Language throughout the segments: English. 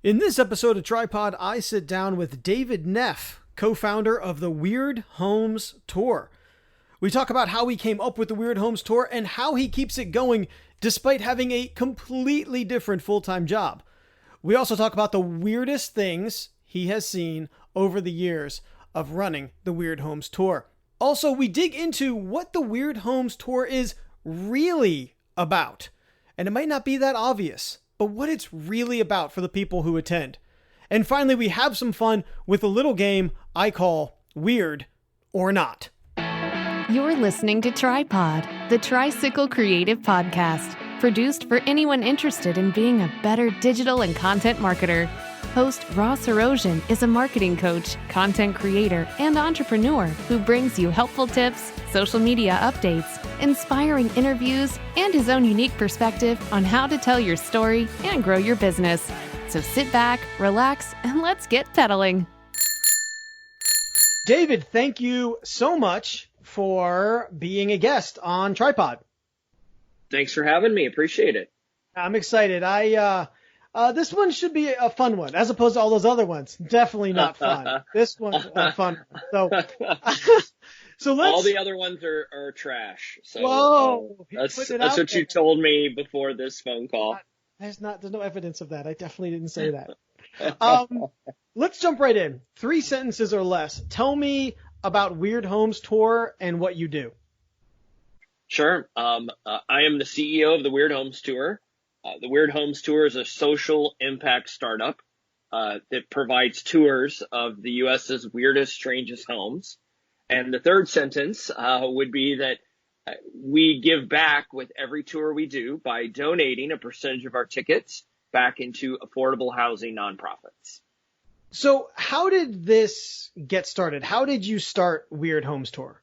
In this episode of Tripod, I sit down with David Neff, co-founder of the Weird Homes Tour. We talk about how he came up with the Weird Homes Tour and how he keeps it going despite having a completely different full-time job. We also talk about the weirdest things he has seen over the years of running the Weird Homes Tour. Also, we dig into what the Weird Homes Tour is really about. And it might not be that obvious, but what it's really about for the people who attend. And finally, we have some fun with a little game I call Weird or Not. You're listening to Tripod, the Tricycle Creative podcast, produced for anyone interested in being a better digital and content marketer. Host Ross Erosion is a marketing coach, content creator, and entrepreneur who brings you helpful tips, social media updates, inspiring interviews, and his own unique perspective on how to tell your story and grow your business. So sit back, relax, and let's get pedaling. David, thank you so much for being a guest on Tripod. Thanks for having me. Appreciate it. I'm excited. This one should be a fun one, as opposed to all those other ones. Definitely not fun. This one's fun. So, so let's. All the other ones are trash. So whoa, that's what you told me before this phone call. There's no evidence of that. I definitely didn't say that. Let's jump right in. 3 sentences or less. Tell me about Weird Homes Tour and what you do. Sure. I am the CEO of the Weird Homes Tour. The Weird Homes Tour is a social impact startup that provides tours of the U.S.'s weirdest, strangest homes. And the third sentence would be that we give back with every tour we do by donating a percentage of our tickets back into affordable housing nonprofits. So how did this get started? How did you start Weird Homes Tour?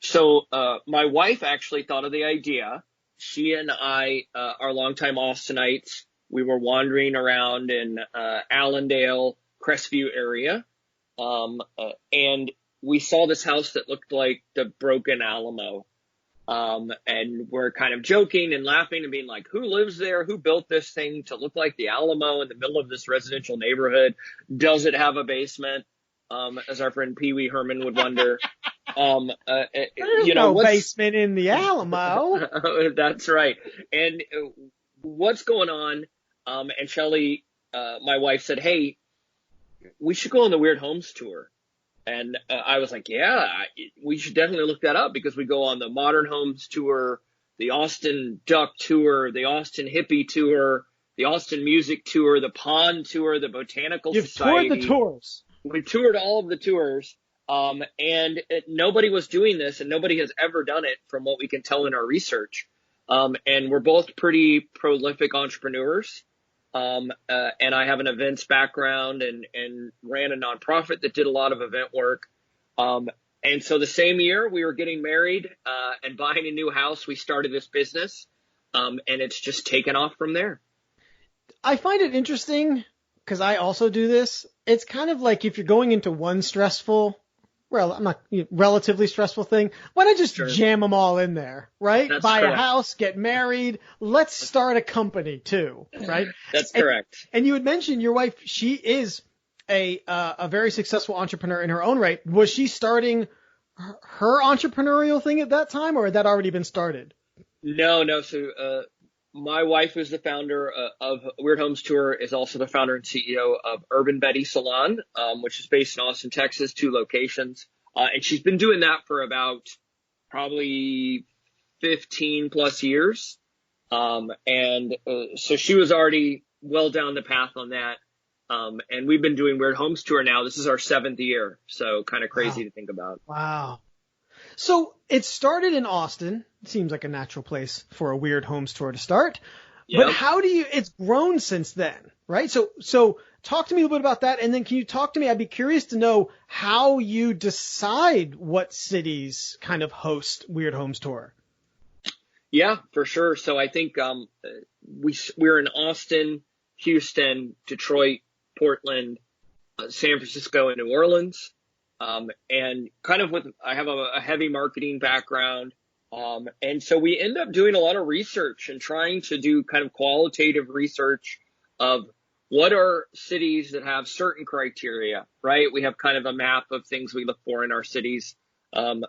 So my wife actually thought of the idea. She and I are longtime Austinites. We were wandering around in Allendale, Crestview area, and we saw this house that looked like the broken Alamo. And we're kind of joking and laughing and being like, who lives there? Who built this thing to look like the Alamo in the middle of this residential neighborhood? Does it have a basement? As our friend Pee Wee Herman would wonder. Basement in the Alamo. That's right. And what's going on? And Shelly, my wife, said, hey, we should go on the Weird Homes Tour. And I was like, yeah, we should definitely look that up, because we go on the Modern Homes Tour, the Austin Duck Tour, the Austin Hippie Tour, the Austin Music Tour, the Pond Tour, the Botanical Society. You've toured the tours. We toured all of the tours. And nobody was doing this, and nobody has ever done it from what we can tell in our research. And we're both pretty prolific entrepreneurs. And I have an events background and ran a nonprofit that did a lot of event work. And so the same year we were getting married, and buying a new house, we started this business. And it's just taken off from there. I find it interesting because I also do this. It's kind of like if you're going into one relatively stressful thing, why not just jam them all in there, right? Buy a house, get married. Let's start a company too, right? That's correct. And you had mentioned your wife, she is a very successful entrepreneur in her own right. Was she starting her entrepreneurial thing at that time, or had that already been started? No. So, my wife, who's the founder of Weird Homes Tour, is also the founder and CEO of Urban Betty Salon, which is based in Austin, Texas, 2 locations. And she's been doing that for about probably 15 plus years. So she was already well down the path on that. And we've been doing Weird Homes Tour now. This is our 7th year. So kind of crazy to think about. Wow. So it started in Austin. It seems like a natural place for a Weird Homes Tour to start. Yep. But it's grown since then, right? So talk to me a little bit about that. And then can you talk to me? I'd be curious to know how you decide what cities kind of host Weird Homes Tour. Yeah, for sure. So I think, we're in Austin, Houston, Detroit, Portland, San Francisco, and New Orleans. And kind of I have a heavy marketing background. And so we end up doing a lot of research and trying to do kind of qualitative research of what are cities that have certain criteria, right? We have kind of a map of things we look for in our cities. I'll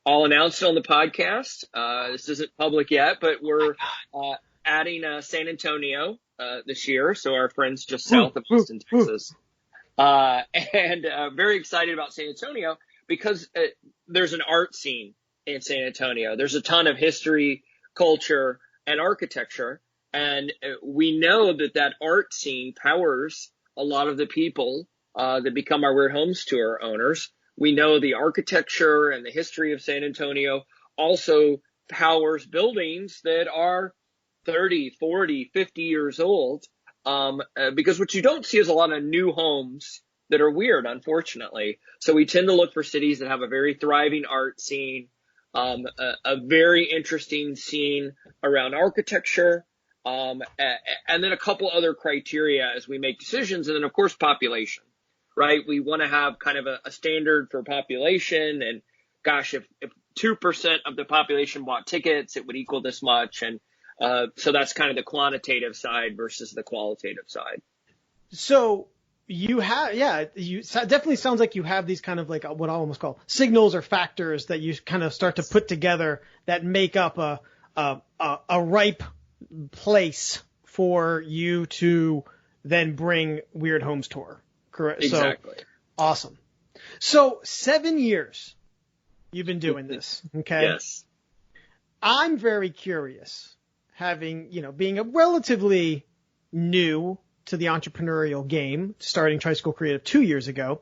announce it on the podcast. This isn't public yet, but we're adding San Antonio this year. So our friends just south of Austin, Texas. And very excited about San Antonio because there's an art scene in San Antonio. There's a ton of history, culture, and architecture. And we know that art scene powers a lot of the people that become our Weird Homes Tour owners. We know the architecture and the history of San Antonio also powers buildings that are 30, 40, 50 years old. Because what you don't see is a lot of new homes that are weird, unfortunately. So we tend to look for cities that have a very thriving art scene, a very interesting scene around architecture, and then a couple other criteria as we make decisions. And then, of course, population, right? We want to have kind of a standard for population. And gosh, if 2% of the population bought tickets, it would equal this much. And so that's kind of the quantitative side versus the qualitative side. So you have, definitely sounds like you have these kind of like what I almost call signals or factors that you kind of start to put together that make up a ripe place for you to then bring Weird Homes Tour. Correct. Exactly. So, awesome. So 7 years you've been doing this. Okay. Yes. I'm very curious, being a relatively new to the entrepreneurial game, starting Tricycle Creative 2 years ago.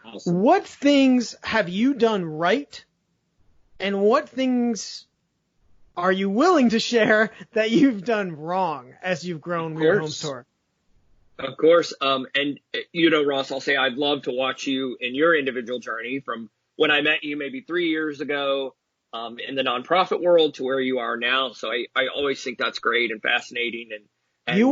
Awesome. What things have you done right, and what things are you willing to share that you've done wrong as you've grown Weird Homes Tour? Of course. And Ross, I'll say I'd love to watch you in your individual journey from when I met you maybe 3 years ago, in the nonprofit world to where you are now. So I always think that's great and fascinating. And you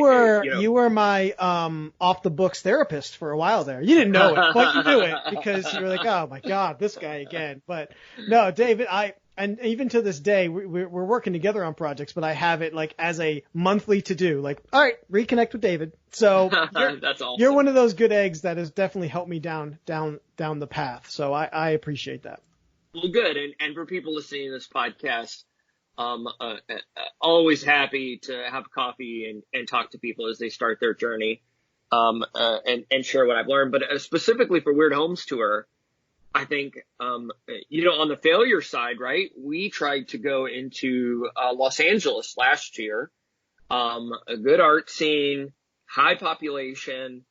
were my off the books therapist for a while there. You didn't know it, but you knew it because you were like, oh my God, this guy again. But no, David, and even to this day, we're working together on projects, but I have it like as a monthly to do. Like, all right, reconnect with David. So that's awesome. You're one of those good eggs that has definitely helped me down the path. So I appreciate that. Well, good. And for people listening to this podcast, always happy to have coffee and talk to people as they start their journey, and share what I've learned. But specifically for Weird Homes Tour, I think, on the failure side, right, we tried to go into Los Angeles last year, a good art scene, high population,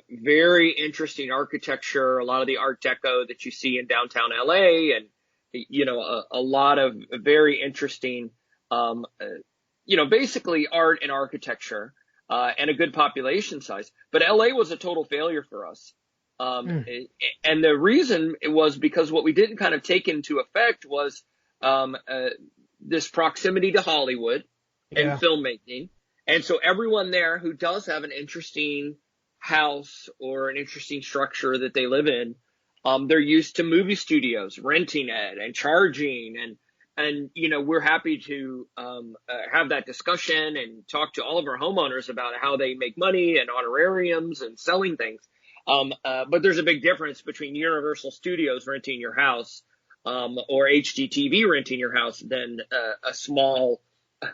very interesting architecture, a lot of the Art Deco that you see in downtown LA, and a lot of very interesting, basically art and architecture, and a good population size. But LA was a total failure for us. And the reason it was because what we didn't kind of take into effect was, this proximity to Hollywood and filmmaking. And so everyone there who does have an interesting house or an interesting structure that they live in, they're used to movie studios, renting it and charging. And we're happy to have that discussion and talk to all of our homeowners about how they make money and honorariums and selling things. But there's a big difference between Universal Studios renting your house, or HGTV renting your house than a small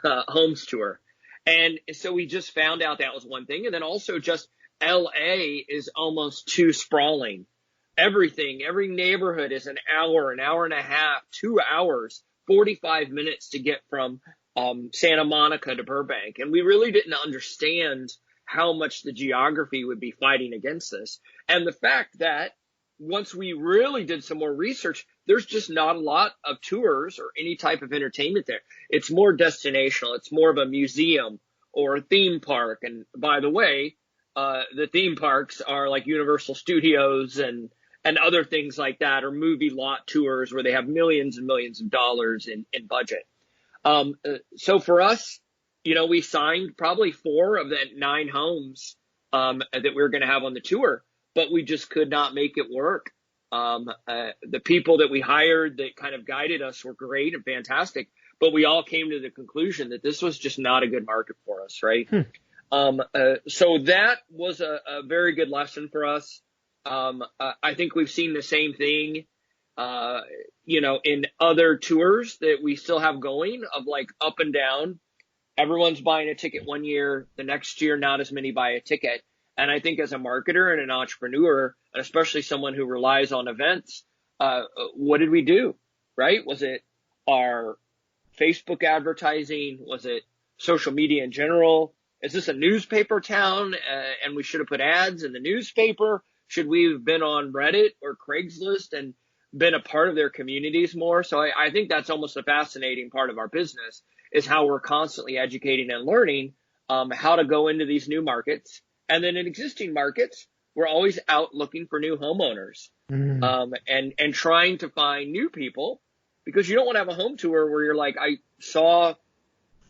homes tour. And so we just found out that was one thing. And then also just LA is almost too sprawling. Every neighborhood is an hour and a half, 2 hours, 45 minutes to get from Santa Monica to Burbank. And we really didn't understand how much the geography would be fighting against this. And the fact that once we really did some more research, there's just not a lot of tours or any type of entertainment there. It's more destinational. It's more of a museum or a theme park. And by the way, the theme parks are like Universal Studios and other things like that, or movie lot tours where they have millions and millions of dollars in budget. So for us, we signed probably 4 of the 9 homes that we were going to have on the tour, but we just could not make it work. The people that we hired that kind of guided us were great and fantastic, but we all came to the conclusion that this was just not a good market for us, right? So that was a very good lesson for us. I think we've seen the same thing, in other tours that we still have going, of like up and down. Everyone's buying a ticket one year, the next year, not as many buy a ticket. And I think as a marketer and an entrepreneur, and especially someone who relies on events, what did we do? Right? Was it our Facebook advertising? Was it social media in general? Is this a newspaper town and we should have put ads in the newspaper? Should we have been on Reddit or Craigslist and been a part of their communities more? So I think that's almost a fascinating part of our business, is how we're constantly educating and learning how to go into these new markets. And then in existing markets, we're always out looking for new homeowners and trying to find new people, because you don't want to have a home tour where you're like, I saw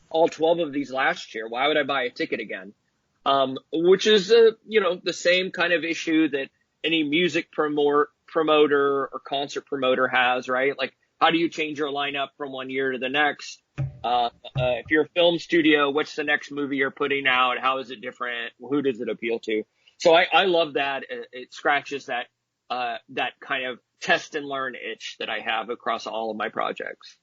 all 12 of these last year. Why would I buy a ticket again? Which is, the same kind of issue that any music promoter or concert promoter has, right? Like, how do you change your lineup from one year to the next? If you're a film studio, what's the next movie you're putting out? How is it different? Who does it appeal to? So I love that. It scratches that kind of test and learn itch that I have across all of my projects.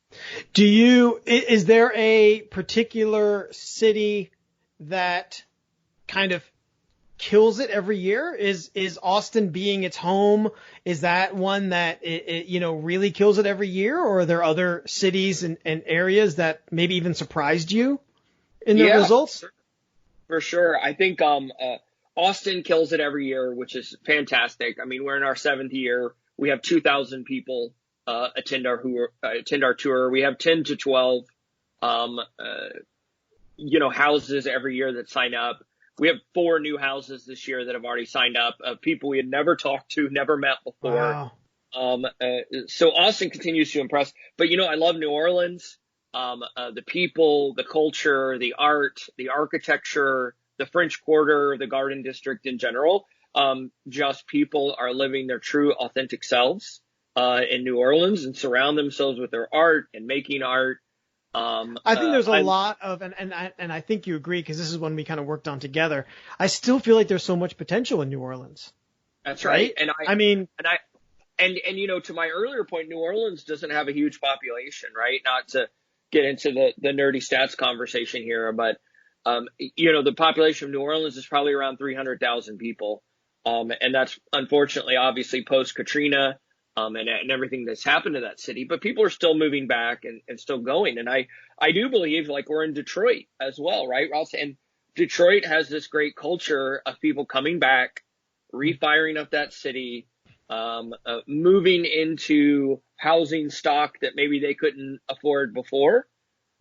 Is there a particular city that kind of kills it every year? Is Austin being its home? Is that one that it really kills it every year? Or are there other cities and areas that maybe even surprised you in the results? For sure. I think Austin kills it every year, which is fantastic. I mean, we're in our 7th year. We have 2,000 people attend our tour. We have 10 to 12 houses every year that sign up. We have 4 new houses this year that have already signed up, people we had never talked to, never met before. Wow. So Austin continues to impress. But, I love New Orleans, the people, the culture, the art, the architecture, the French Quarter, the Garden District in general. Just people are living their true, authentic selves in New Orleans and surround themselves with their art and making art. I think there's a lot of, and I think you agree, because this is one we kind of worked on together. I still feel like there's so much potential in New Orleans. That's right. And to my earlier point, New Orleans doesn't have a huge population, right? Not to get into the nerdy stats conversation here, but the population of New Orleans is probably around 300,000 people. And that's unfortunately, obviously, post-Katrina, and everything that's happened to that city. But people are still moving back and still going. And I do believe, like, we're in Detroit as well, right, Ross? And Detroit has this great culture of people coming back, refiring up that city, moving into housing stock that maybe they couldn't afford before.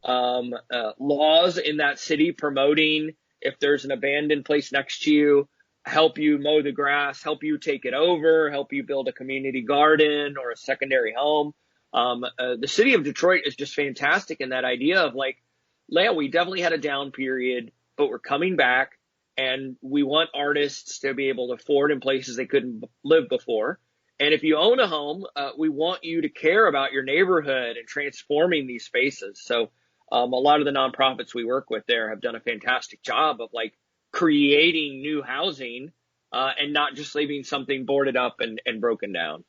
Laws in that city promoting, if there's an abandoned place next to you, help you mow the grass, help you take it over, help you build a community garden or a secondary home. The city of Detroit is just fantastic in that idea of like, Leah, we definitely had a down period, but we're coming back, and we want artists to be able to afford in places they couldn't live before. And if you own a home, we want you to care about your neighborhood and transforming these spaces. So a lot of the nonprofits we work with there have done a fantastic job of like creating new housing and not just leaving something boarded up and broken down.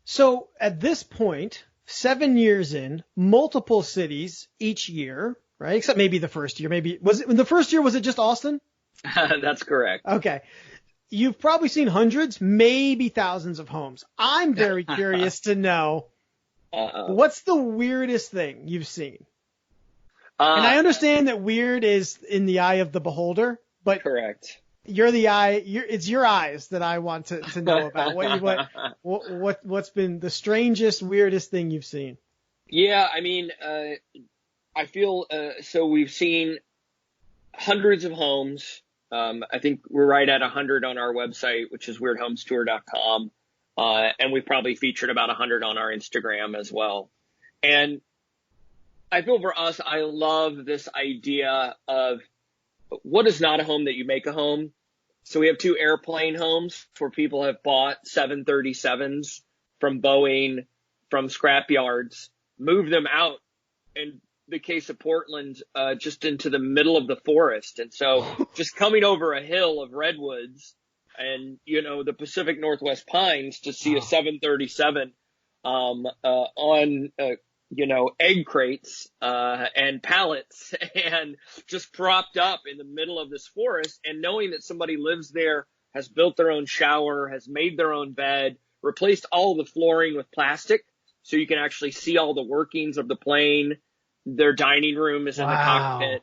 So at this point, 7 years in, multiple cities each year, right? Except maybe the first year. Maybe was it in the first year? Was it just Austin? That's correct. Okay. You've probably seen hundreds, maybe thousands of homes. I'm very curious to know, what's the weirdest thing you've seen? And I understand that weird is in the eye of the beholder, but correct. You're the eye. It's your eyes that I want to know about. What's been the strangest, weirdest thing you've seen? Yeah, I mean, I feel so. We've seen hundreds of homes. I think we're right at 100 on our website, which is weirdhomestour.com, and we've probably featured about 100 on our Instagram as well. And I feel for us, I love this idea of what is not a home that you make a home. So we have 2 airplane homes where people have bought 737s from Boeing, from scrap yards, moved them out, and the case of Portland, just into the middle of the forest. And so just coming over a hill of redwoods and, the Pacific Northwest pines to see a 737 on egg crates and pallets and just propped up in the middle of this forest, and knowing that somebody lives there, has built their own shower, has made their own bed, replaced all the flooring with plastic so you can actually see all the workings of the plane. Their dining room is in the cockpit.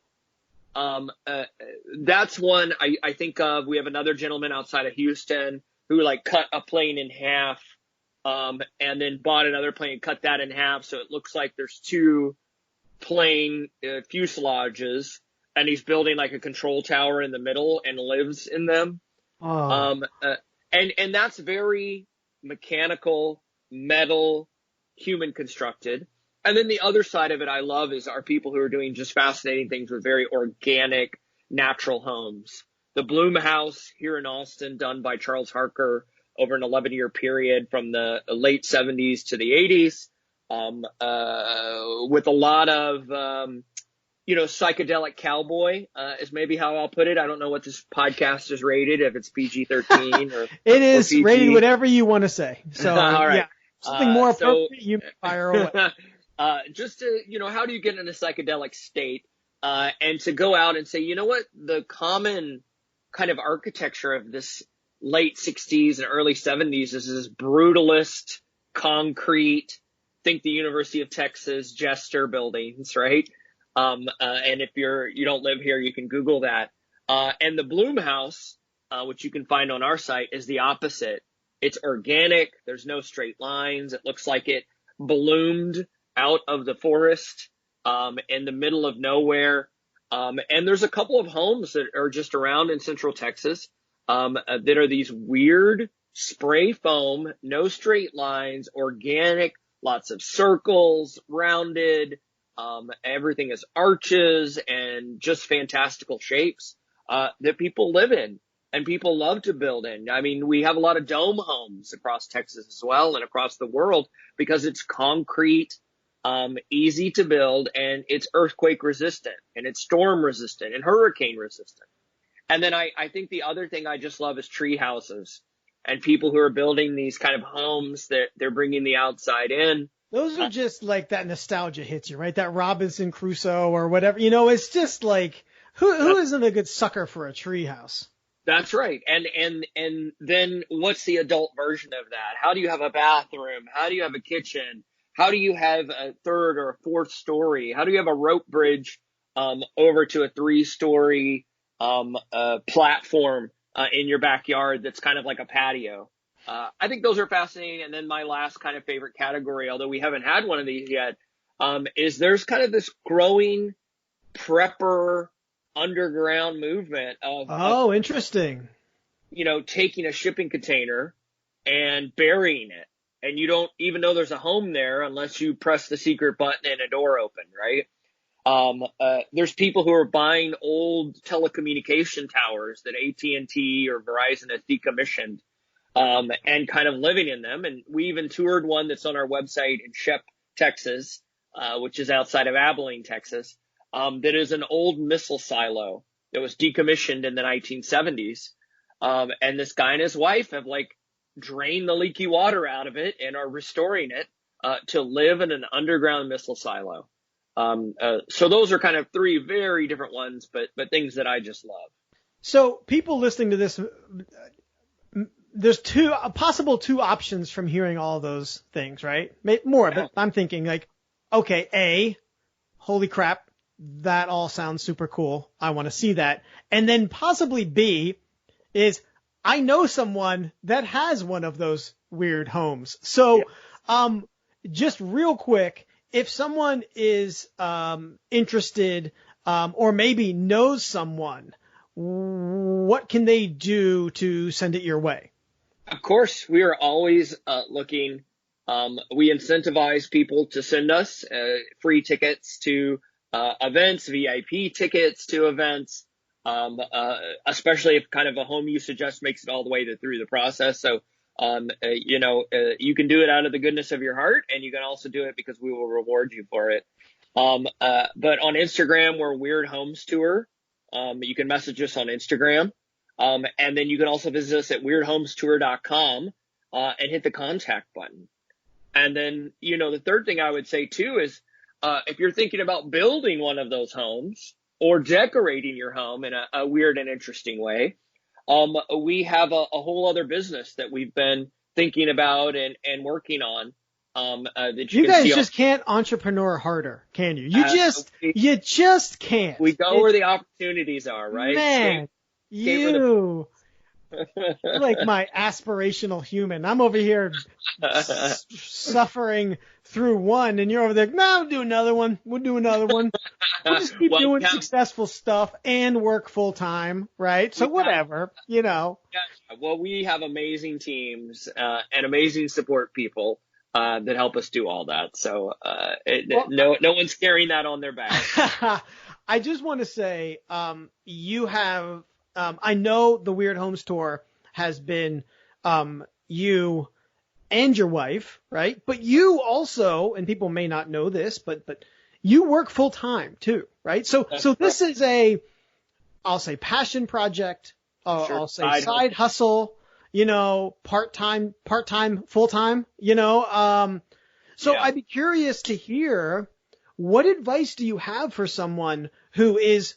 That's one I think of. We have another gentleman outside of Houston who cut a plane in half, and then bought another plane and cut that in half. So it looks like there's two plane fuselages, and he's building a control tower in the middle and lives in them. And that's very mechanical, metal, human constructed. And then the other side of it I love are people who are doing just fascinating things with very organic, natural homes. The Bloom House here in Austin, done by Charles Harker over an 11-year period from the late 70s to the 80s, with a lot of, psychedelic cowboy, is maybe how I'll put it. I don't know what this podcast is rated, if it's PG-13 or it is or PG. Rated whatever you want to say. So, all right. Yeah, something more appropriate, you fire away. Just to, how do you get in a psychedelic state, and to go out and say, the common kind of architecture of this late 60s and early 70s is this brutalist, concrete, think the University of Texas Jester buildings, right? And if you don't live here, you can Google that. And the Bloom House, which you can find on our site, is the opposite. It's organic. There's no straight lines. It looks like it bloomed out of the forest, in the middle of nowhere. And there's a couple of homes that are just around in Central Texas, that are these weird spray foam, no straight lines, organic, lots of circles, rounded, everything is arches and just fantastical shapes, that people live in and people love to build in. I mean, we have a lot of dome homes across Texas as well and across the world because it's concrete, easy to build, and it's earthquake resistant, and it's storm resistant and hurricane resistant. And then I think the other thing I just love is tree houses and people who are building these kind of homes that they're bringing the outside in. Those are just that nostalgia hits you, right? That Robinson Crusoe or whatever, it's just who isn't a good sucker for a tree house? That's right. And then what's the adult version of that? How do you have a bathroom? How do you have a kitchen? How do you have a third or a fourth story? How do you have a rope bridge over to a 3-story platform in your backyard that's kind of like a patio? I think those are fascinating. And then my last kind of favorite category, although we haven't had one of these yet, is there's kind of this growing prepper underground movement of interesting. Taking a shipping container and burying it. And you don't even know there's a home there unless you press the secret button and a door open, right? There's people who are buying old telecommunication towers that AT&T or Verizon has decommissioned, and kind of living in them. And we even toured one that's on our website in Shep, Texas, which is outside of Abilene, Texas, that is an old missile silo that was decommissioned in the 1970s. And this guy and his wife have drained the leaky water out of it and are restoring it to live in an underground missile silo. So those are kind of three very different ones, but things that I just love. So people listening to this, there's two options from hearing all those things, right? More, but I'm thinking okay, A, holy crap, that all sounds super cool. I want to see that. And then possibly B is, I know someone that has one of those weird homes. So, just real quick, if someone is interested, or maybe knows someone, what can they do to send it your way? Of course, we are always looking. We incentivize people to send us free tickets to events, VIP tickets to events. Especially if kind of a home you suggest makes it all the way through the process. So, you can do it out of the goodness of your heart, and you can also do it because we will reward you for it. But on Instagram, we're Weird Homes Tour. You can message us on Instagram. And then you can also visit us at weirdhomestour.com, and hit the contact button. And then, the third thing I would say too is, if you're thinking about building one of those homes or decorating your home in a weird and interesting way, we have a whole other business that we've been thinking about and working on. That you can guys see just can't entrepreneur harder, can you? You we just can't. We go where the opportunities are, right? Man, you're like my aspirational human. I'm over here suffering through one, and you're over there. No, we'll do another one. We'll do another one. We'll just keep doing successful stuff and work full time, right? So whatever, Yeah. Well, we have amazing teams and amazing support people that help us do all that. So no one's carrying that on their back. I just want to say, you have. I know the Weird Homes Tour has been you and your wife, right? But you also, and people may not know this, but you work full time too, right? So this is I'll say passion project. Sure. I'll say side hustle. Part-time, full-time. So I'd be curious to hear, what advice do you have for someone who is,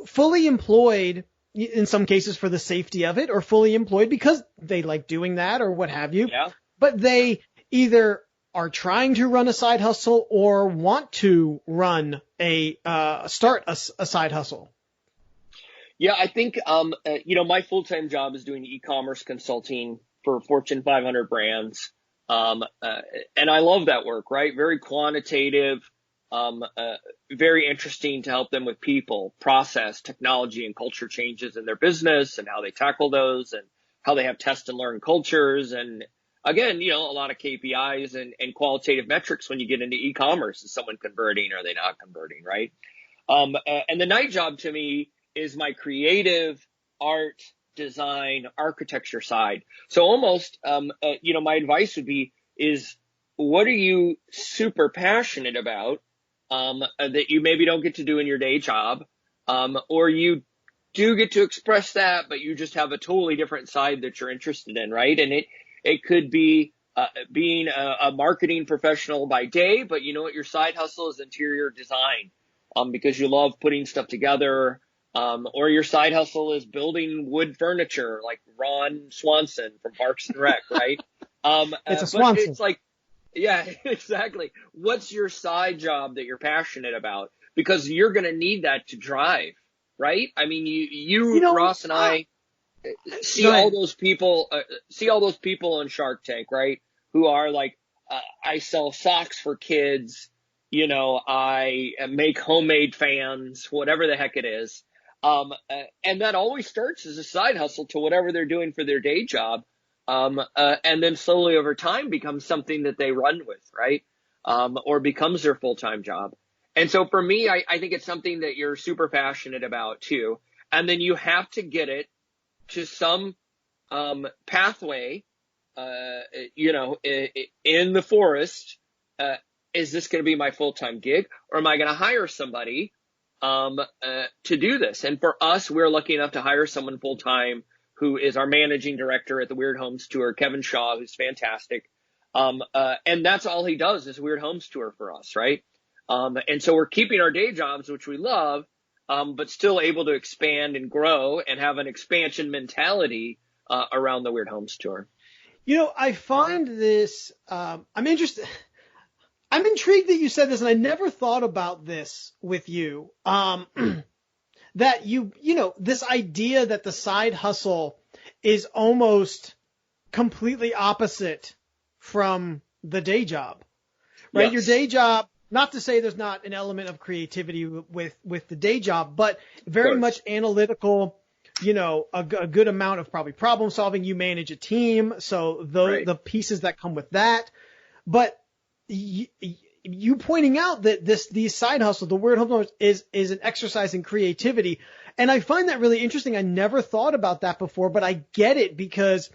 fully employed in some cases for the safety of it, or fully employed because they like doing that or what have you. Yeah. But they either are trying to run a side hustle or want to run start a side hustle. Yeah, I think, my full-time job is doing e-commerce consulting for Fortune 500 brands. And I love that work, right? Very quantitative, very interesting to help them with people, process, technology, and culture changes in their business and how they tackle those and how they have test and learn cultures. And again, a lot of KPIs and qualitative metrics when you get into e-commerce. Is someone converting? Are they not converting, right? And the night job to me is my creative art, design, architecture side. So almost, my advice would be is, what are you super passionate about that you maybe don't get to do in your day job, or you do get to express that, but you just have a totally different side that you're interested in, right? And it could be being a marketing professional by day, but your side hustle is interior design, because you love putting stuff together. Or your side hustle is building wood furniture, like Ron Swanson from Parks and Rec, right? It's a Swanson. It's like, yeah, exactly. What's your side job that you're passionate about? Because you're going to need that to drive, right? I mean, Ross and I see all those people on Shark Tank, right? Who are like, I sell socks for kids, I make homemade fans, whatever the heck it is. And that always starts as a side hustle to whatever they're doing for their day job. And then slowly over time becomes something that they run with, right? Or becomes their full-time job. And so for me, I think it's something that you're super passionate about too. And then you have to get it to some, pathway, in the forest. Is this going to be my full-time gig, or am I going to hire somebody to do this? And for us, we're lucky enough to hire someone full-time who is our managing director at the Weird Homes Tour, Kevin Shaw, who's fantastic. And that's all he does is Weird Homes Tour for us, right? And so we're keeping our day jobs, which we love, but still able to expand and grow and have an expansion mentality around the Weird Homes Tour. I find this, I'm intrigued that you said this, and I never thought about this with you. That this idea that the side hustle is almost completely opposite from the day job, right? Yes. Your day job, not to say there's not an element of creativity with the day job, but very much analytical, a good amount of probably problem solving. You manage a team, so the pieces that come with that, but you pointing out that these side hustles, the Weird Homes is an exercise in creativity. And I find that really interesting. I never thought about that before, but I get it, because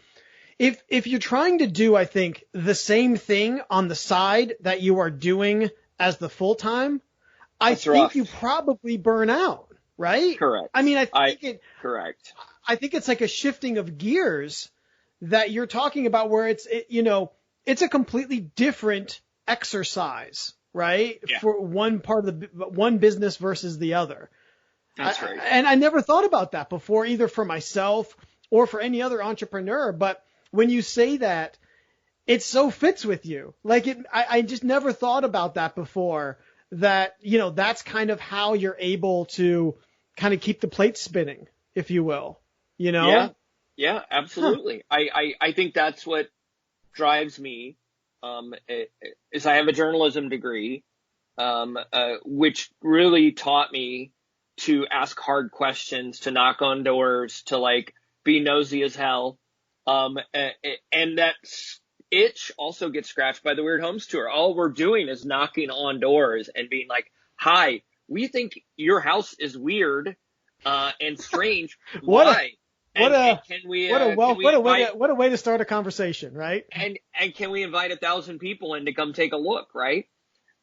if you're trying to do, I think, the same thing on the side that you are doing as the full-time, I That's think rough. you probably burn out, right? Correct. I mean, Correct. I think it's like a shifting of gears that you're talking about where it's a completely different exercise, right? Yeah. For one part of one business versus the other. That's right. And I never thought about that before, either for myself or for any other entrepreneur. But when you say that, it so fits with you. Like I just never thought about that before, that, that's kind of how you're able to kind of keep the plate spinning, if you will, Yeah, absolutely. Huh. I think that's what drives me. Is I have a journalism degree, which really taught me to ask hard questions, to knock on doors, to like be nosy as hell. And that itch also gets scratched by the Weird Homes Tour. All we're doing is knocking on doors and being like, "Hi, we think your house is weird, and strange. Why? What a way to start a conversation, right? And can we invite 1,000 people in to come take a look, right?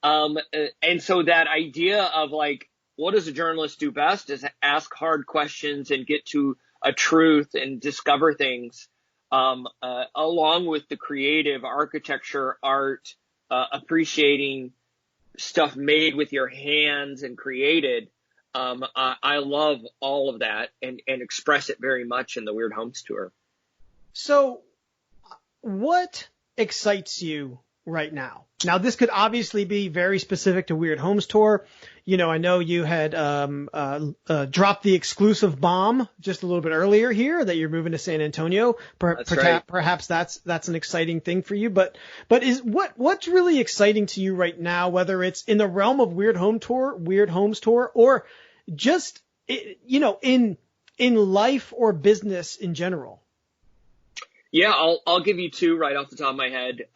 And so that idea of like, what does a journalist do best is ask hard questions and get to a truth and discover things, along with the creative architecture, art, appreciating stuff made with your hands and created. I love all of that and express it very much in the Weird Homes Tour. So what excites you right now? Now, this could obviously be very specific to Weird Homes Tour. I know you had dropped the exclusive bomb just a little bit earlier here that you're moving to San Antonio. Perhaps that's an exciting thing for you. But what's really exciting to you right now, whether it's in the realm of Weird Homes Tour, or just in life or business in general? Yeah, I'll give you two right off the top of my head.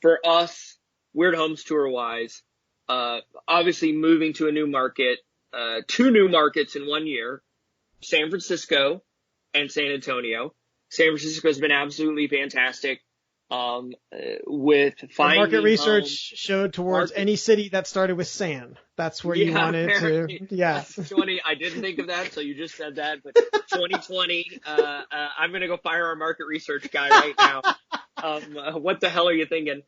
For us, Weird Homes Tour wise, obviously moving to a new market, 2 new markets in 1 year, San Francisco and San Antonio. San Francisco has been absolutely fantastic. With finding market research showed towards any city that started with San. That's where you wanted to. Yeah. 20. I didn't think of that, so you just said that. But 2020, I'm gonna go fire our market research guy right now. What the hell are you thinking?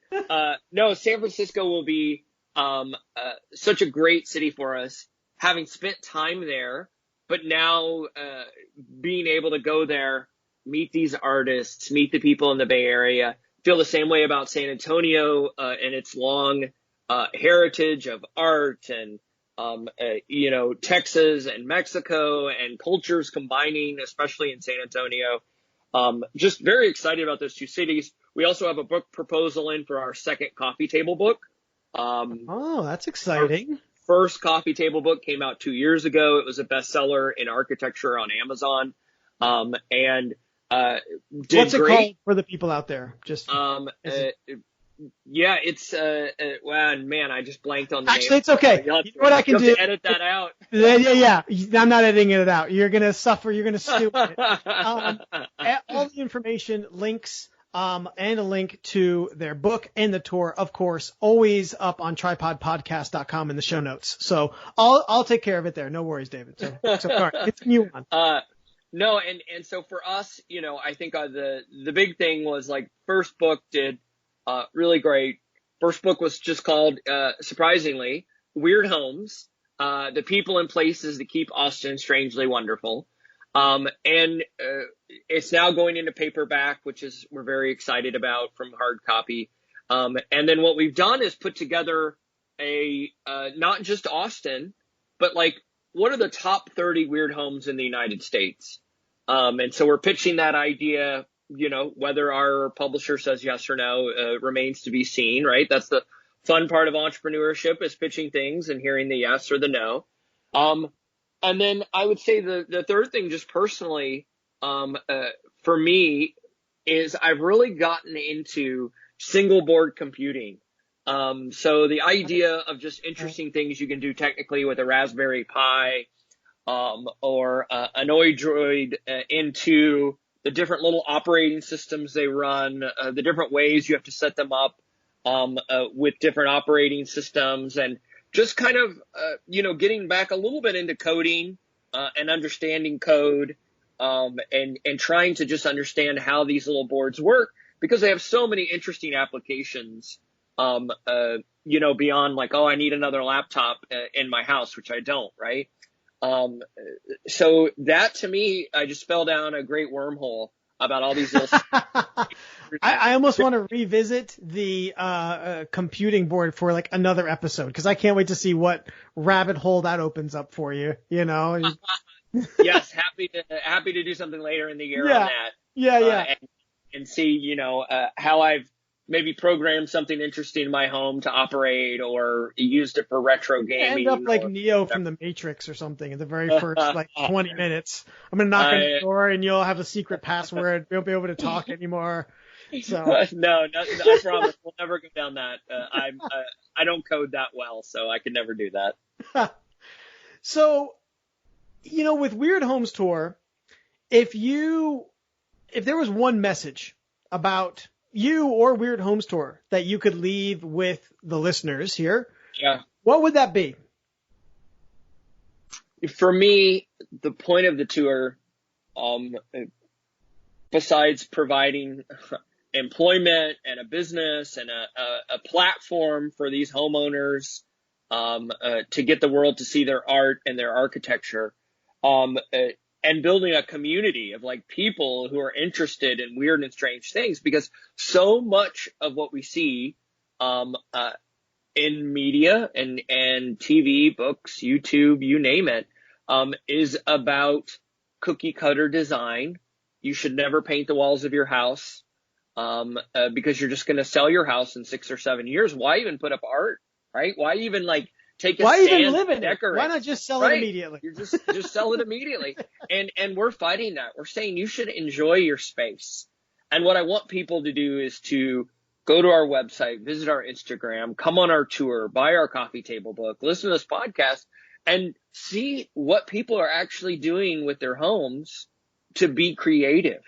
No, San Francisco will be such a great city for us, having spent time there, but now being able to go there, meet these artists, meet the people in the Bay Area. Feel the same way about San Antonio and its long heritage of art and Texas and Mexico and cultures combining, especially in San Antonio. Just very excited about those 2 cities. We also have a book proposal in for our second coffee table book. Oh, that's exciting. Our first coffee table book came out 2 years ago. It was a bestseller in architecture on Amazon. What's it called for the people out there? Just yeah, it's well, man, I just blanked on the actually name. It's okay. You know what I can do? Edit that out. Yeah. I'm not editing it out. You're gonna suffer. You're gonna stew it. All the information, links, and a link to their book and the tour, of course, always up on tripodpodcast.com in the show notes. So I'll take care of it there. No worries, David. So all right, continue on. No, and so for us, I think the big thing was like first book did really great. First book was just called surprisingly Weird Homes, the people and places that keep Austin strangely wonderful. And it's now going into paperback, which we're very excited about, from hard copy. And then what we've done is put together a not just Austin, but like, what are the top 30 weird homes in the United States? And so we're pitching that idea, whether our publisher says yes or no, remains to be seen, right? That's the fun part of entrepreneurship, is pitching things and hearing the yes or the no. And then I would say the third thing, just personally, for me, is I've really gotten into single board computing. So the idea of just interesting things you can do technically with a Raspberry Pi, or an Android, into the different little operating systems they run, the different ways you have to set them up, with different operating systems, and just kind of, getting back a little bit into coding, and understanding code, and trying to just understand how these little boards work, because they have so many interesting applications, beyond like, oh, I need another laptop in my house, which I don't, right? So that, to me, I just fell down a great wormhole about all these little. I almost want to revisit the computing board for like another episode, because I can't wait to see what rabbit hole that opens up for you. Yes, happy to do something later in the year on that. Yeah. And see, how I've maybe programmed something interesting in my home to operate, or used it for retro gaming. End up like Neo from the Matrix or something in the very first 20 minutes. I'm going to knock on the door and you'll have a secret password. You won't be able to talk anymore. So No, I promise we'll never go down that. I don't code that well, so I could never do that. So, with Weird Homes Tour, if there was one message about you or Weird Homes Tour that you could leave with the listeners here, what would that be? For me, the point of the tour, besides providing employment and a business and a platform for these homeowners, to get the world to see their art and their architecture, and building a community of like people who are interested in weird and strange things, because so much of what we see in media and TV, books, YouTube, you name it, is about cookie cutter design. You should never paint the walls of your house, because you're just going to sell your house in 6 or 7 years. Why even put up art, right? Why even like take a Why stand, even live in decorate? it? Why not just sell it immediately? You just sell it immediately. And we're fighting that. We're saying you should enjoy your space. And what I want people to do is to go to our website, visit our Instagram, come on our tour, buy our coffee table book, listen to this podcast, and see what people are actually doing with their homes to be creative.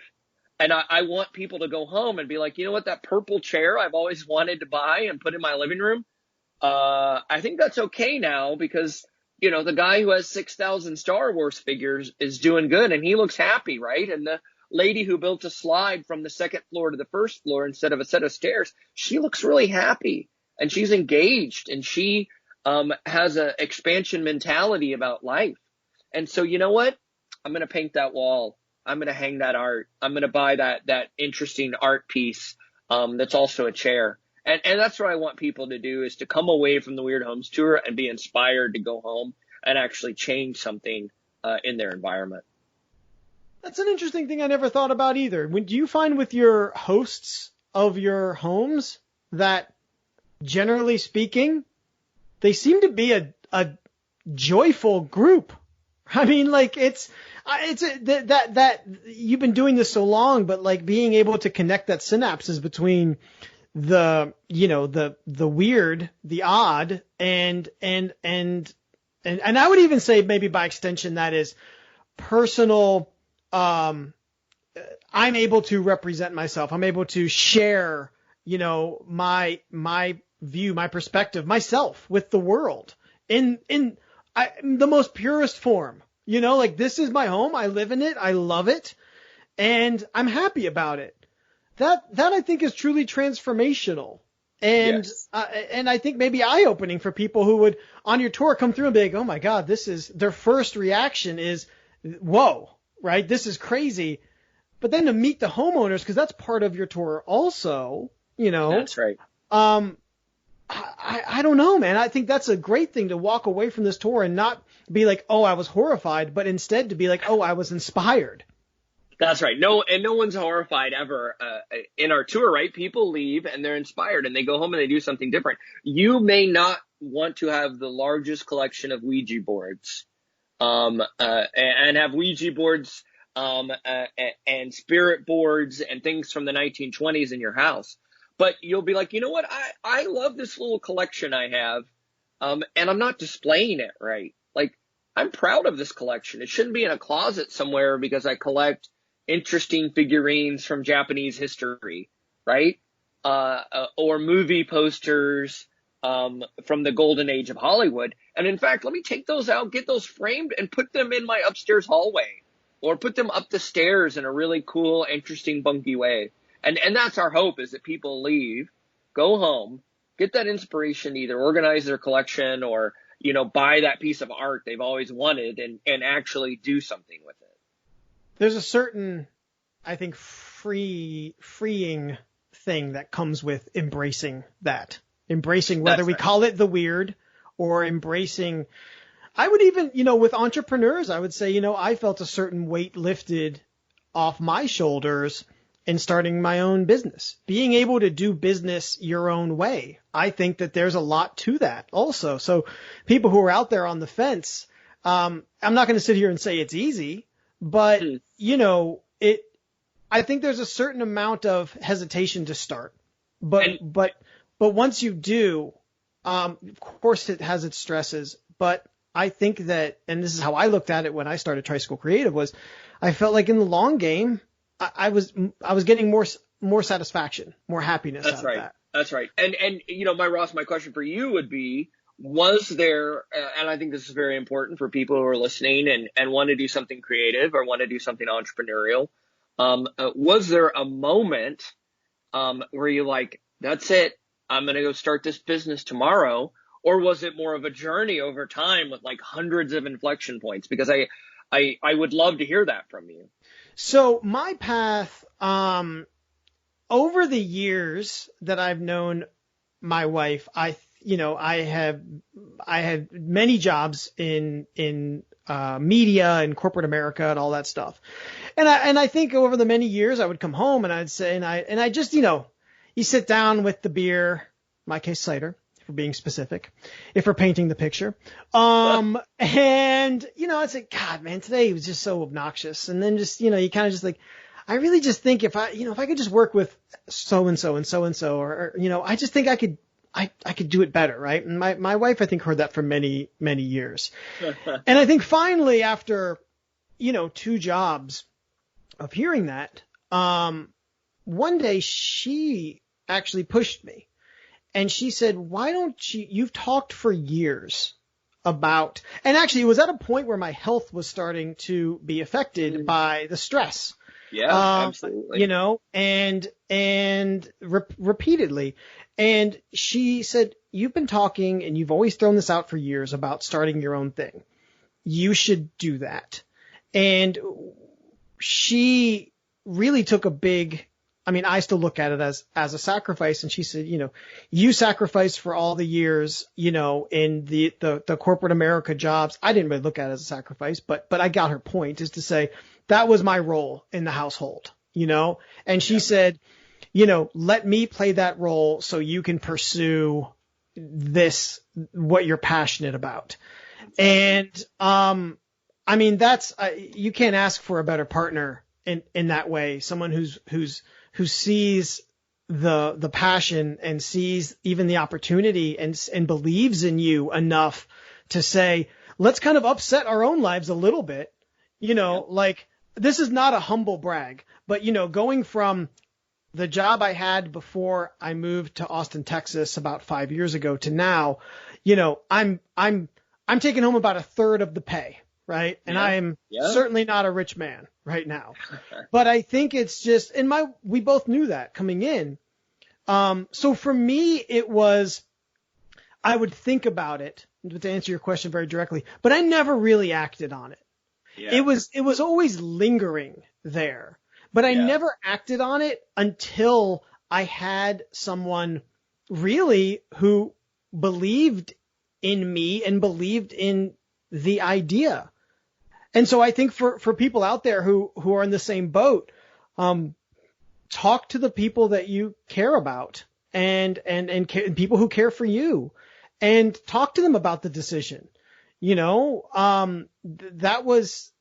And I want people to go home and be like, you know what, that purple chair I've always wanted to buy and put in my living room, I think that's okay now, because, the guy who has 6,000 Star Wars figures is doing good and he looks happy, right? And the lady who built a slide from the second floor to the first floor instead of a set of stairs, she looks really happy and she's engaged, and she has an expansion mentality about life. And so, you know what? I'm going to paint that wall. I'm going to hang that art. I'm going to buy that interesting art piece that's also a chair. And that's what I want people to do, is to come away from the Weird Homes Tour and be inspired to go home and actually change something in their environment. That's an interesting thing I never thought about either. Do you find with your hosts of your homes that, generally speaking, they seem to be a joyful group? I mean, like that you've been doing this so long, but like being able to connect that synapses between the weird, the odd, and I would even say maybe by extension that is personal. I'm able to represent myself. I'm able to share, my view, my perspective, myself with the world in the most purest form. Like, this is my home. I live in it. I love it, and I'm happy about it. That I think is truly transformational, and Yes. And I think maybe eye-opening for people who would on your tour come through and be like, oh my God, this is their first reaction is, whoa, right? This is crazy. But then to meet the homeowners, because that's part of your tour also, That's right. I don't know, man. I think that's a great thing to walk away from this tour and not be like, oh, I was horrified, but instead to be like, oh, I was inspired. That's right. No one's horrified ever in our tour, right? People leave and they're inspired and they go home and they do something different. You may not want to have the largest collection of Ouija boards, and have Ouija boards, and spirit boards and things from the 1920s in your house. But you'll be like, you know what? I love this little collection I have, and I'm not displaying it right. Like, I'm proud of this collection. It shouldn't be in a closet somewhere because I collect interesting figurines from Japanese history, right? or movie posters from the golden age of Hollywood. And in fact, let me take those out, get those framed, and put them in my upstairs hallway, or put them up the stairs in a really cool, interesting, bunky way. And that's our hope, is that people leave, go home, get that inspiration, either organize their collection or, buy that piece of art they've always wanted and actually do something with it. There's a certain, I think, freeing thing that comes with embracing that. Embracing whether we call it the weird or embracing. I would even, with entrepreneurs, I would say, I felt a certain weight lifted off my shoulders in starting my own business, being able to do business your own way. I think that there's a lot to that also. So people who are out there on the fence, I'm not going to sit here and say it's easy, but I think there's a certain amount of hesitation to start, but once you do, of course it has its stresses, but I think that, and this is how I looked at it when I started Tricycle Creative, was I felt like in the long game, I was getting more satisfaction, more happiness out of that. That's right. And my question for you would be, was there, and I think this is very important for people who are listening and want to do something creative or want to do something entrepreneurial, was there a moment where you're like, that's it, I'm going to go start this business tomorrow? Or was it more of a journey over time with like hundreds of inflection points? Because I would love to hear that from you. So my path, over the years that I've known my wife, I had many jobs in media and corporate America and all that stuff. And I think over the many years I would come home and I'd say, and I just, you sit down with the beer, in my case cider, if we're being specific, if we're painting the picture. And, I'd say, God, man, today was just so obnoxious. And then just, you kind of just like, I really just think if I could just work with so-and-so and so-and-so, or I just think I could do it better. Right. And my wife, I think, heard that for many, many years. And I think finally after, 2 jobs of hearing that, one day she actually pushed me and she said, why don't you've talked for years about, and actually it was at a point where my health was starting to be affected by the stress. Yeah, absolutely. And repeatedly. And she said, you've been talking and you've always thrown this out for years about starting your own thing. You should do that. And she really took a big, I still look at it as a sacrifice. And she said, you sacrificed for all the years, in the corporate America jobs. I didn't really look at it as a sacrifice, but I got her point, is to say that was my role in the household, and she said, let me play that role so you can pursue this, what you're passionate about. And, that's, you can't ask for a better partner in that way. Someone who sees the passion and sees even the opportunity and believes in you enough to say, let's kind of upset our own lives a little bit, like this is not a humble brag, but going from the job I had before I moved to Austin, Texas about 5 years ago to now, I'm taking home about a third of the pay. Right. And I am certainly not a rich man right now, but I think it's just, we both knew that coming in. So for me, it was, I would think about it, to answer your question very directly, but I never really acted on it. Yeah. It was always lingering there, but I never acted on it until I had someone really who believed in me and believed in the idea. And so I think for people out there who are in the same boat, talk to the people that you care about and people who care for you, and talk to them about the decision. That was,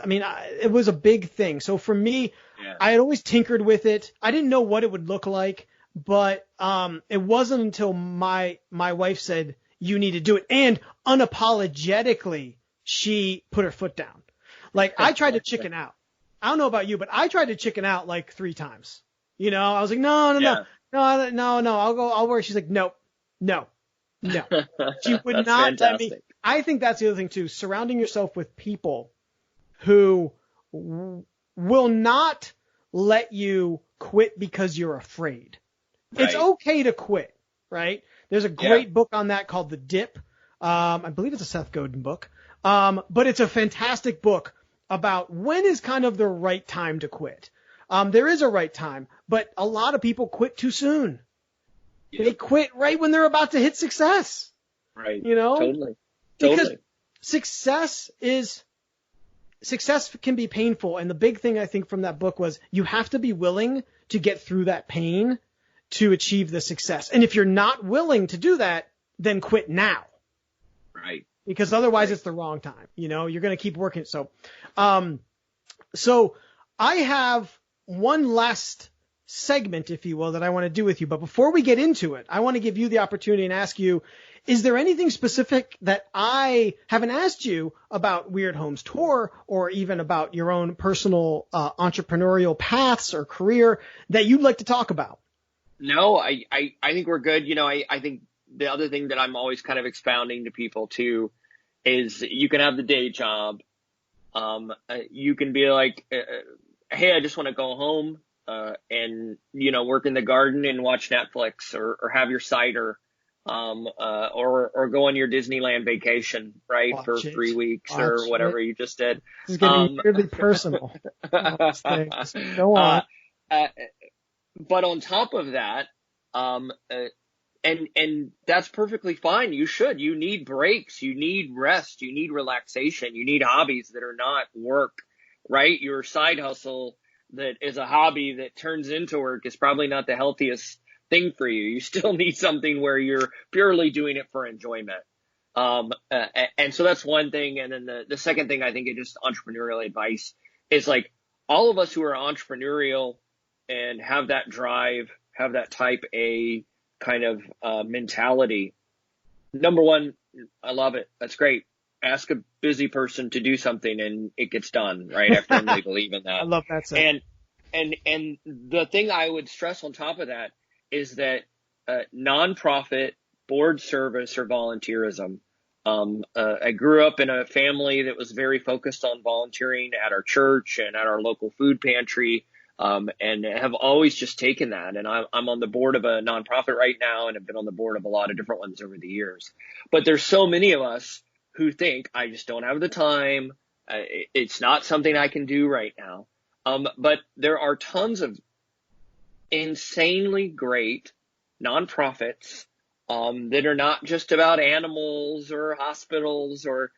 it was a big thing. So for me, I had always tinkered with it. I didn't know what it would look like, but it wasn't until my wife said, you need to do it. And unapologetically, she put her foot down. Like, I tried to chicken out. I don't know about you, but I tried to chicken out like 3 times. You know, I was like, no, Yeah. I'll work. She's like, no. She would That's not let me. fantastic. I think that's the other thing too, surrounding yourself with people who will not let you quit because you're afraid. Right. It's okay to quit, right? There's a great book on that called The Dip. I believe it's a Seth Godin book. But it's a fantastic book about when is kind of the right time to quit. There is a right time, but a lot of people quit too soon. Yeah. They quit right when they're about to hit success. Right. You know? Totally. Because success can be painful. And the big thing I think from that book was you have to be willing to get through that pain to achieve the success. And if you're not willing to do that, then quit now. Right. Because otherwise it's the wrong time. You know, you're going to keep working. So I have one last segment, if you will, that I want to do with you. But before we get into it, I want to give you the opportunity and ask you, is there anything specific that I haven't asked you about Weird Homes Tour or even about your own personal entrepreneurial paths or career that you'd like to talk about? No, I think we're good. You know, I think the other thing that I'm always kind of expounding to people too is you can have the day job. You can be like, hey, I just want to go home and, you know, work in the garden and watch Netflix or have your cider. Or go on your Disneyland vacation, right? Watch for it. 3 weeks Watch or whatever it. you just did. This is getting weirdly personal. Go on. But on top of that, and that's perfectly fine. You need breaks. You need rest. You need relaxation. You need hobbies that are not work, right? Your side hustle that is a hobby that turns into work is probably not the healthiest thing for you. You still need something where you're purely doing it for enjoyment. And so that's one thing. And then the second thing I think is just entrepreneurial advice is like all of us who are entrepreneurial and have that drive, have that type A kind of mentality. Number one, I love it. That's great. Ask a busy person to do something and it gets done, right? I firmly believe in that. I love that. Saying. And the thing I would stress on top of that is that nonprofit, board service, or volunteerism. I grew up in a family that was very focused on volunteering at our church and at our local food pantry, and have always just taken that. And I'm on the board of a nonprofit right now, and have been on the board of a lot of different ones over the years. But there's so many of us who think, I just don't have the time. It's not something I can do right now. But there are tons of insanely great nonprofits that are not just about animals or hospitals or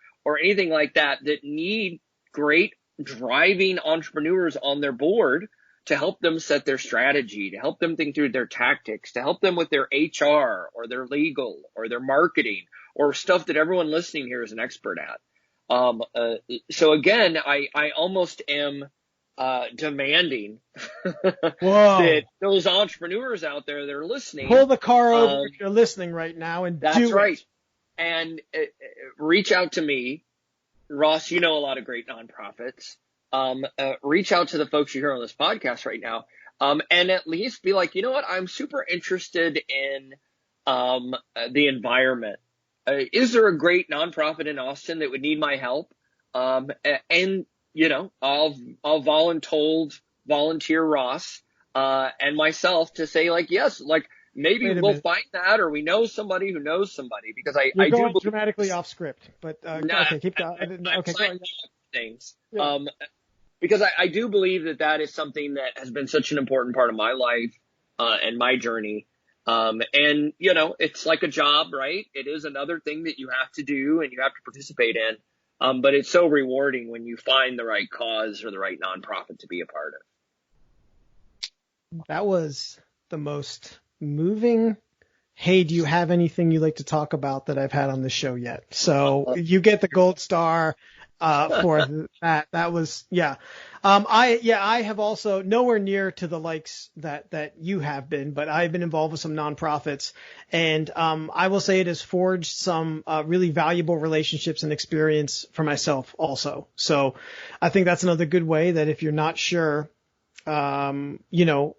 anything like that need great driving entrepreneurs on their board to help them set their strategy, to help them think through their tactics, to help them with their HR or their legal or their marketing or stuff that everyone listening here is an expert at. So again, I almost am demanding that those entrepreneurs out there that are listening pull the car over if you're listening right now and that's do right. it. And reach out to me, Ross. You know a lot of great nonprofits. Reach out to the folks you hear on this podcast right now, and at least be like, you know what? I'm super interested in the environment. Is there a great nonprofit in Austin that would need my help? And you know, I'll volunteer Ross and myself to say like, yes, like maybe we'll find that, or we know somebody who knows somebody, because I going do dramatically off script, but okay, keep going. Okay, go on. Things. Yeah. Because I do believe that is something that has been such an important part of my life and my journey. And you know, it's like a job, right? It is another thing that you have to do and you have to participate in. But it's so rewarding when you find the right cause or the right nonprofit to be a part of. That was the most moving. Hey, do you have anything you'd like to talk about that I've had on the show yet? So you get the gold star for that. That was, yeah. I have also nowhere near to the likes that you have been, but I've been involved with some nonprofits, and I will say it has forged some really valuable relationships and experience for myself also. So I think that's another good way that if you're not sure, you know,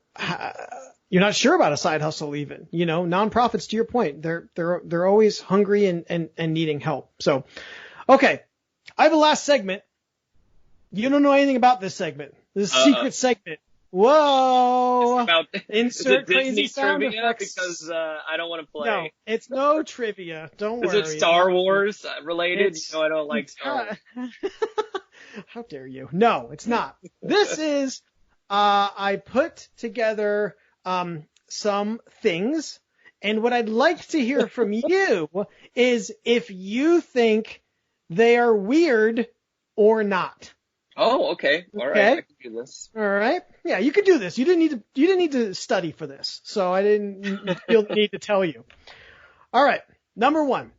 you're not sure about a side hustle even. You know, nonprofits, to your point, they're always hungry and needing help. So, okay. I have a last segment. You don't know anything about this segment. This is a secret segment. Whoa! About Insert the crazy Disney sound trivia effects. Because I don't want to play. No, it's no trivia. Don't Is worry. it Star Wars related? It's- No, I don't like Star Wars. How dare you? No, it's not. This is, I put together some things, and what I'd like to hear from you is if you think they are weird or not. Oh, okay. All right. Okay. I can do this. All right. Yeah, you could do this. You didn't need to study for this, so I didn't feel the need to tell you. All right. Number 1,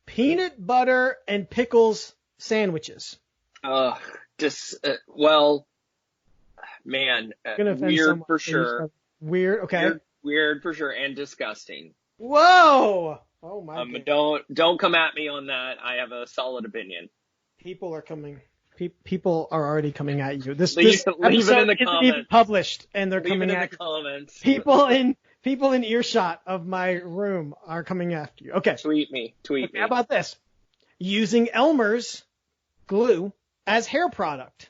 peanut butter and pickles sandwiches. Well, man, I'm gonna offend weird someone. for sure. Weird. Okay. Weird for sure, and disgusting. Whoa. Oh my God. Don't come at me on that. I have a solid opinion. People are coming. People are already coming at you. This Leave it in the episode isn't even comments. published, and they're Leave coming it in at the you. comments. People in earshot of my room are coming after you. Okay. Tweet me. Okay, how about this? Using Elmer's glue as hair product.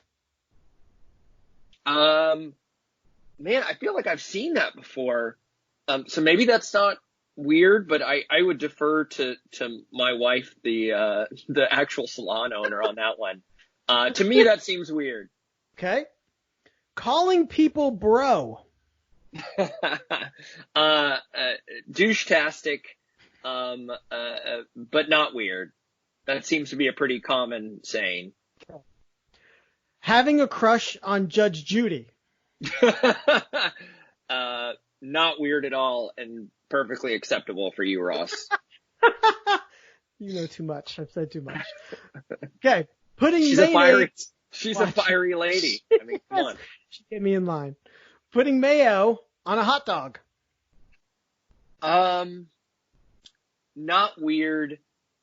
Man, I feel like I've seen that before. So maybe that's not weird, but I would defer to my wife, the actual salon owner on that one. To me, that seems weird. Okay. Calling people bro. Douche-tastic, but not weird. That seems to be a pretty common saying. Having a crush on Judge Judy. Not weird at all and perfectly acceptable for you, Ross. You know too much. I've said too much. Okay. Putting She's mayonnaise. a fiery lady. I mean, come on. She get me in line. Putting mayo on a hot dog. Not weird.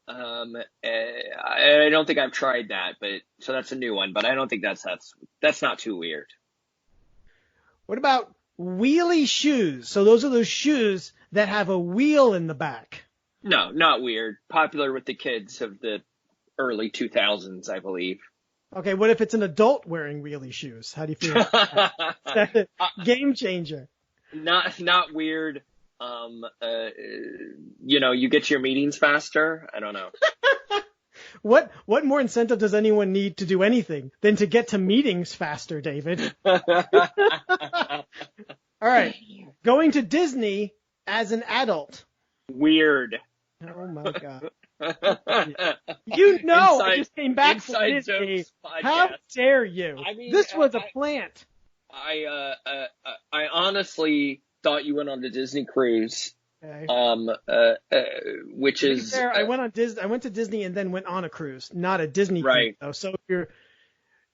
I don't think I've tried that, but so that's a new one. But I don't think that's not too weird. What about wheelie shoes? So those are those shoes that have a wheel in the back. No, not weird. Popular with the kids of the early 2000s, I believe. Okay, what if it's an adult wearing wheelie shoes? How do you feel about that? Game changer. Not weird. You get to your meetings faster. I don't know. What more incentive does anyone need to do anything than to get to meetings faster, David? All right. Going to Disney as an adult. Weird. Oh my God. I just came back from Inside Disney. Jokes podcast. How dare you? I mean, this was a plant. I honestly thought you went on the Disney cruise. Okay. Which is I went to Disney and then went on a cruise, not a Disney right. cruise though. So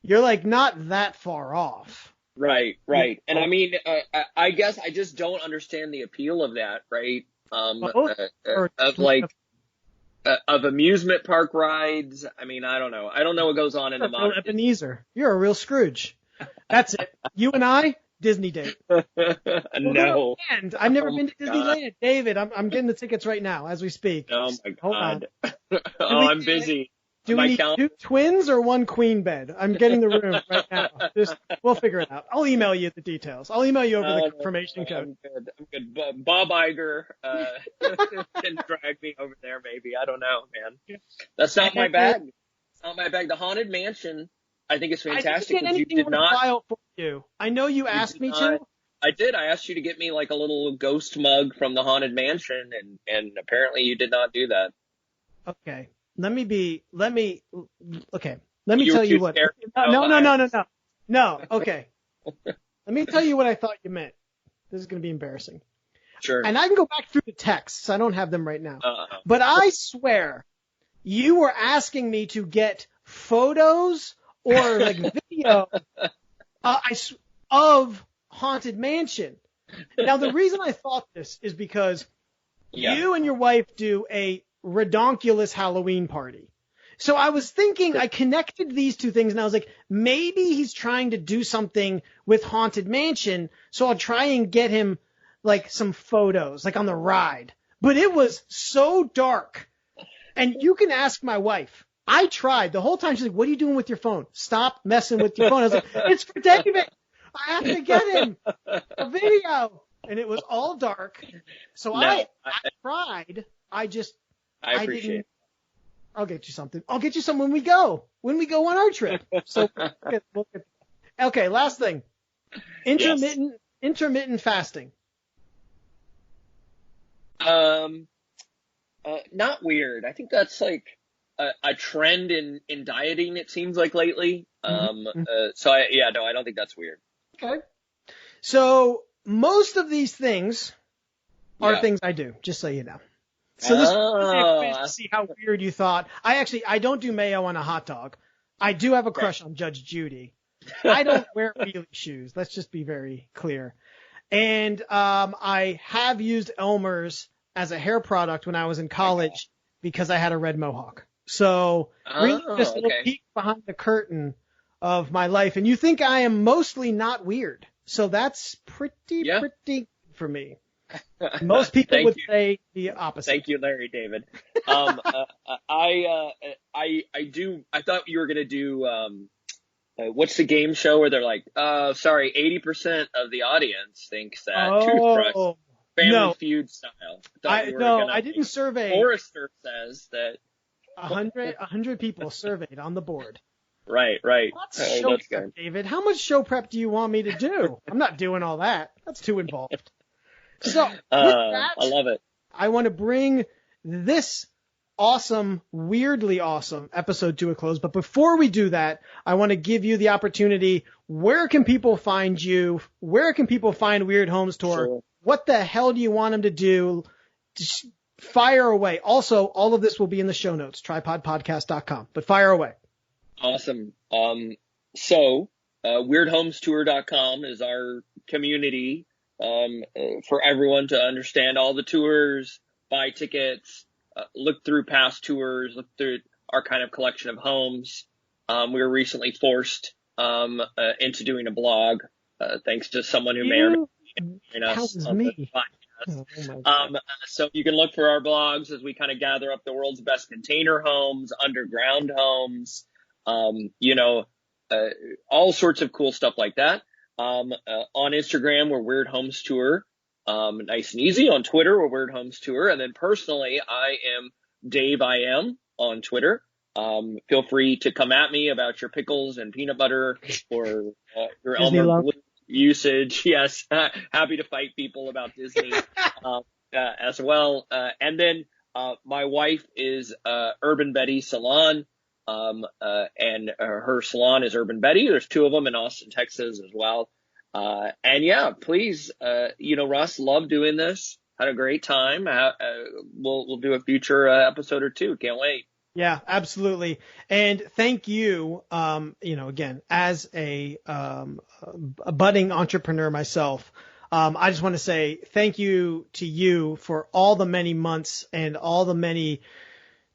you're like not that far off. Right. And I mean, I guess I just don't understand the appeal of that, right? Of amusement park rides. I mean, I don't know. I don't know what goes on in the modern. Ebenezer, you're a real Scrooge. That's it. You and I, Disney date. No. And I've never been to Disneyland. God. David, I'm getting the tickets right now as we speak. Oh my God. Hold on. I'm busy. Do we need 2 twins or 1 queen bed? I'm getting the room right now. We'll figure it out. I'll email you the details. I'll email you over the confirmation code. I'm good. Bob Iger can drag me over there maybe. I don't know, man. That's not my bag. It's not my bag. The Haunted Mansion, I think, is fantastic. I didn't get anything on file for you. I know you asked me to. I did. I asked you to get me like a little ghost mug from the Haunted Mansion, and apparently you did not do that. Okay. Let me tell you what. No. Okay. Let me tell you what I thought you meant. This is going to be embarrassing. Sure. And I can go back through the texts. I don't have them right now. But I swear you were asking me to get photos or like video of Haunted Mansion. Now, the reason I thought this is because you and your wife do a redonkulous Halloween party. So I was thinking, I connected these two things, and I was like, maybe he's trying to do something with Haunted Mansion, so I'll try and get him like some photos, like on the ride. But it was so dark. And you can ask my wife. I tried the whole time. She's like, what are you doing with your phone? Stop messing with your phone. I was like, it's for David. I have to get him a video. And it was all dark. So I tried. I appreciate it. I'll get you something. I'll get you some when we go on our trip. So, okay, last thing. Intermittent fasting. Not weird. I think that's like a trend in dieting, it seems like lately. I don't think that's weird. Okay. So most of these things are things I do, just so you know. So this is a quiz to see how weird you thought. I don't do mayo on a hot dog. I do have a crush on Judge Judy. I don't wear wheelie shoes. Let's just be very clear. And I have used Elmer's as a hair product when I was in college because I had a red mohawk. So really just a little peek behind the curtain of my life. And you think I am mostly not weird. So that's pretty good for me. Most people would say the opposite. Thank you, Larry David. I thought you were going to do, what's the game show where they're like, 80% of the audience thinks that toothbrush, Family Feud style. I didn't survey. Forrester says that 100 people surveyed on the board. Right. What's show prep, David? How much show prep do you want me to do? I'm not doing all that. That's too involved. So, with that, I love it. I want to bring this weirdly awesome episode to a close. But before we do that, I want to give you the opportunity. Where can people find you? Where can people find Weird Homes Tour? Sure. What the hell do you want them to do? Just fire away. Also, all of this will be in the show notes, tripodpodcast.com. But fire away. Awesome. Weirdhomestour.com is our community for everyone to understand all the tours, buy tickets, look through past tours, look through our kind of collection of homes. We were recently forced into doing a blog thanks to someone who may or may not us on the podcast. So you can look for our blogs as we kind of gather up the world's best container homes, underground homes, all sorts of cool stuff like that. On Instagram, we're Weird Homes Tour. Nice and easy. On Twitter, we're Weird Homes Tour. And then personally, I am Dave I Am on Twitter. Feel free to come at me about your pickles and peanut butter or your Elmer Blue usage. Yes. Happy to fight people about Disney as well. And then my wife is Urban Betty Salon. And her salon is Urban Betty. There's two of them in Austin, Texas as well. Please, Russ, love doing this. Had a great time. We'll do a future episode or two. Can't wait. Yeah, absolutely. And thank you. Again, as a budding entrepreneur myself, I just want to say thank you to you for all the many months and all the many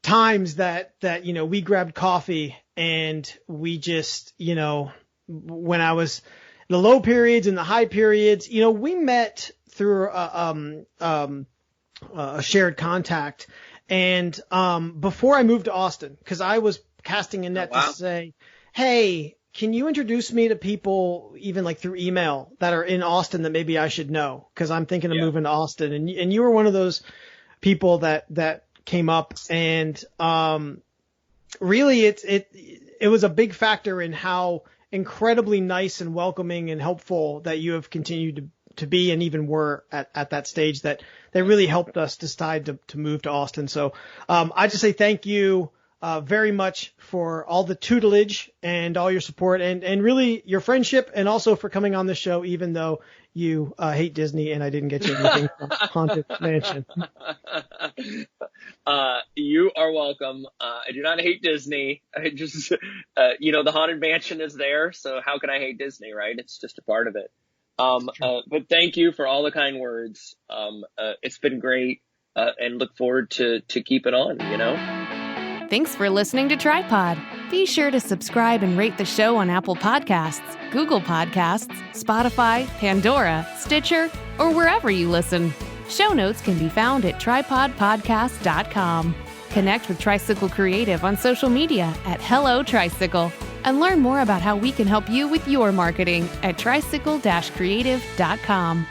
times that we grabbed coffee and we just, when I was in the low periods and the high periods, we met through a shared contact. And before I moved to Austin, because I was casting a net to say, hey, can you introduce me to people even like through email that are in Austin that maybe I should know? Because I'm thinking of moving to Austin. And you were one of those people that came up, and really it was a big factor in how incredibly nice and welcoming and helpful that you have continued to be and even were at that stage that really helped us decide to move to Austin. So I just say thank you very much for all the tutelage and all your support and really your friendship, and also for coming on the show even though you hate Disney and I didn't get you anything from Haunted Mansion. You are welcome. I do not hate Disney. I just, the Haunted Mansion is there, so how can I hate Disney, right? It's just a part of it. But thank you for all the kind words. It's been great, and look forward to keep it on, Thanks for listening to Tripod. Be sure to subscribe and rate the show on Apple Podcasts, Google Podcasts, Spotify, Pandora, Stitcher, or wherever you listen. Show notes can be found at tripodpodcast.com. Connect with Tricycle Creative on social media at Hello Tricycle, and learn more about how we can help you with your marketing at tricycle-creative.com.